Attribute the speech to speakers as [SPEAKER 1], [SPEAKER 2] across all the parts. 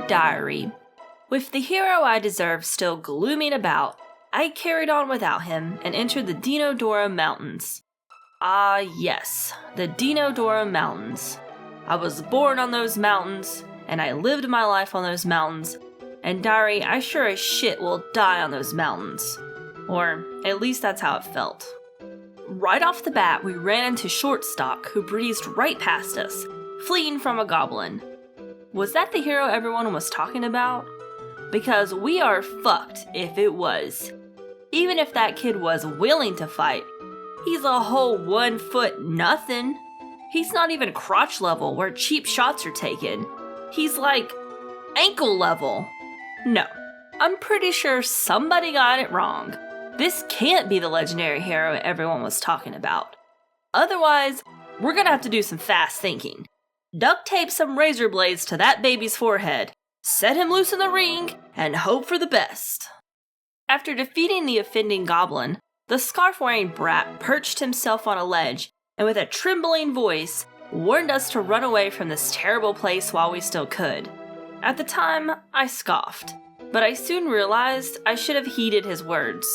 [SPEAKER 1] Diary. With the hero I deserve still glooming about, I carried on without him and entered the Dinodora Mountains. Ah yes, the Dinodora Mountains. I was born on those mountains, and I lived my life on those mountains, and Diary, I sure as shit will die on those mountains. Or at least that's how it felt. Right off the bat, we ran into Shortstock, who breezed right past us, fleeing from a goblin. Was that the hero everyone was talking about? Because we are fucked if it was. Even if that kid was willing to fight, he's a whole 1 foot nothing. He's not even crotch level where cheap shots are taken. He's like ankle level. No, I'm pretty sure somebody got it wrong. This can't be the legendary hero everyone was talking about. Otherwise, we're gonna have to do some fast thinking. Duct tape some razor blades to that baby's forehead, set him loose in the ring, and hope for the best. After defeating the offending goblin, the scarf-wearing brat perched himself on a ledge and with a trembling voice warned us to run away from this terrible place while we still could. At the time, I scoffed, but I soon realized I should have heeded his words.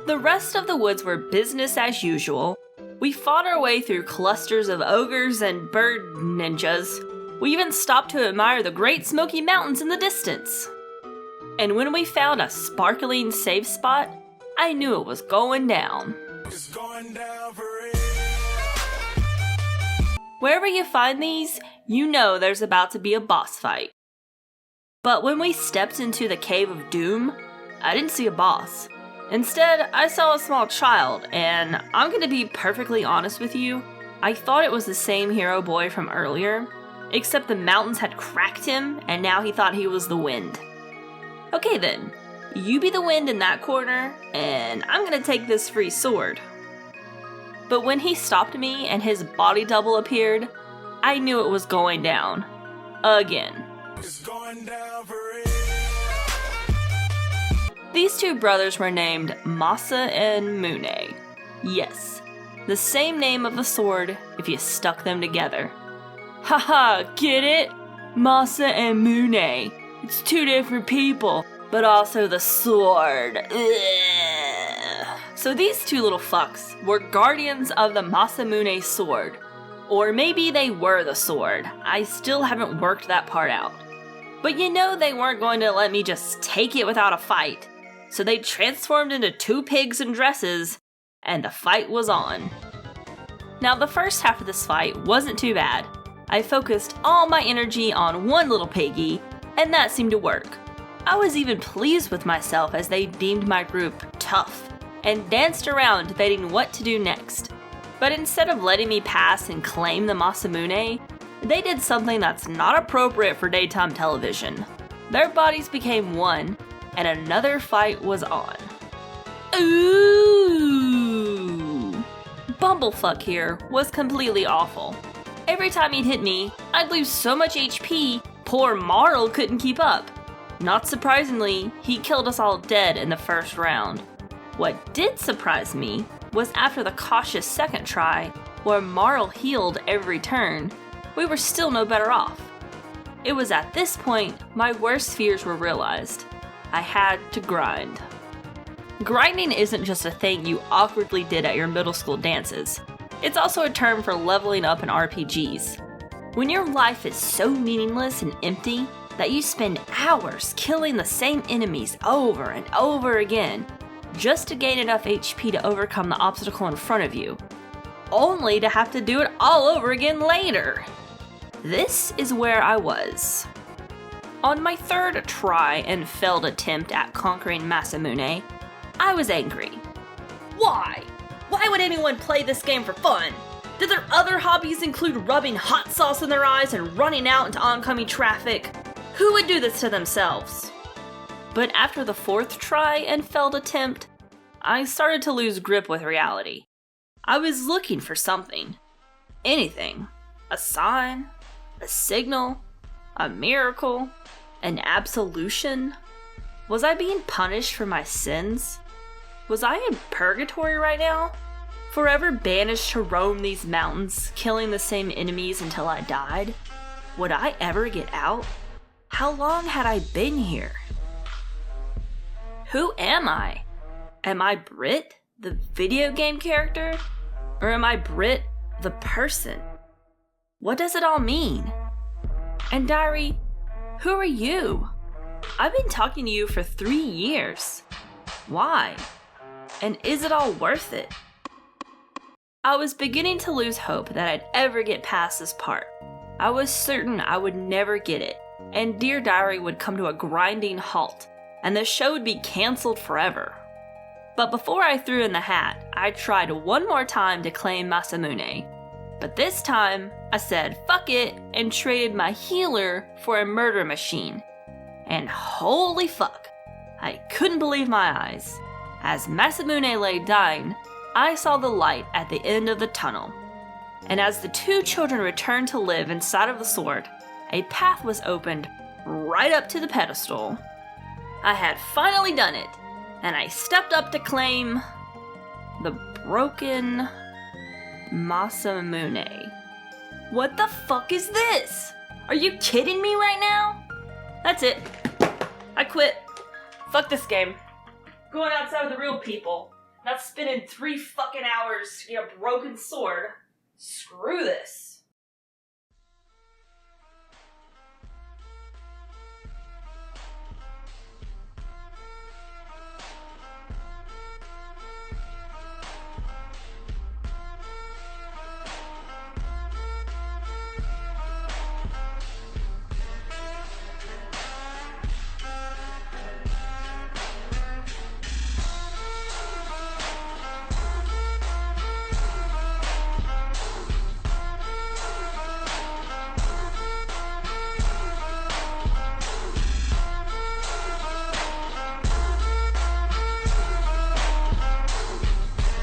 [SPEAKER 1] The rest of the woods were business as usual. We fought our way through clusters of ogres and bird ninjas. We even stopped to admire the Great Smoky Mountains in the distance. And when we found a sparkling safe spot, I knew it was going down. It's going down for real. Wherever you find these, you know there's about to be a boss fight. But when we stepped into the Cave of Doom, I didn't see a boss. Instead, I saw a small child, and I'm gonna be perfectly honest with you, I thought it was the same hero boy from earlier, except the mountains had cracked him, and now he thought he was the wind. Okay then, you be the wind in that corner, and I'm gonna take this free sword. But when he stopped me and his body double appeared, I knew it was going down. Again. It's going down for real. These two brothers were named Masa and Mune. Yes, the same name of the sword if you stuck them together. Haha, get it? Masa and Mune. It's two different people, but also the sword. Ugh. So these two little fucks were guardians of the Masamune sword. Or maybe they were the sword. I still haven't worked that part out. But you know they weren't going to let me just take it without a fight. So they transformed into two pigs in dresses, and the fight was on. Now the first half of this fight wasn't too bad. I focused all my energy on one little piggy, and that seemed to work. I was even pleased with myself as they deemed my group tough, and danced around debating what to do next. But instead of letting me pass and claim the Masamune, they did something that's not appropriate for daytime television. Their bodies became one, and another fight was on. Ooh! Bumblefuck here was completely awful. Every time he'd hit me, I'd lose so much HP, poor Marl couldn't keep up. Not surprisingly, he killed us all dead in the first round. What did surprise me was after the cautious second try, where Marl healed every turn, we were still no better off. It was at this point my worst fears were realized. I had to grind. Grinding isn't just a thing you awkwardly did at your middle school dances. It's also a term for leveling up in RPGs. When your life is so meaningless and empty that you spend hours killing the same enemies over and over again just to gain enough HP to overcome the obstacle in front of you, only to have to do it all over again later. This is where I was. On my third try and failed attempt at conquering Masamune, I was angry. Why? Why would anyone play this game for fun? Did their other hobbies include rubbing hot sauce in their eyes and running out into oncoming traffic? Who would do this to themselves? But after the fourth try and failed attempt, I started to lose grip with reality. I was looking for something. Anything. A sign, a signal, a miracle, an absolution. Was I being punished for my sins? Was I in purgatory right now? Forever banished to roam these mountains, killing the same enemies until I died? Would I ever get out? How long had I been here? Who am I? Am I Britt, the video game character? Or am I Britt, the person? What does it all mean? And Diary, who are you? I've been talking to you for 3 years. Why? And is it all worth it? I was beginning to lose hope that I'd ever get past this part. I was certain I would never get it, and Dear Diary would come to a grinding halt, and the show would be cancelled forever. But before I threw in the hat, I tried one more time to claim Masamune. But this time, I said fuck it and traded my healer for a murder machine. And holy fuck, I couldn't believe my eyes. As Masamune lay dying, I saw the light at the end of the tunnel. And as the 2 children returned to live inside of the sword, a path was opened right up to the pedestal. I had finally done it, and I stepped up to claim the broken Masamune. What the fuck is this? Are you kidding me right now? That's it. I quit. Fuck this game. Going outside with the real people. Not spending 3 fucking hours to get a broken sword. Screw this.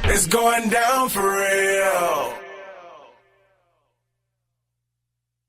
[SPEAKER 2] It's going down for real.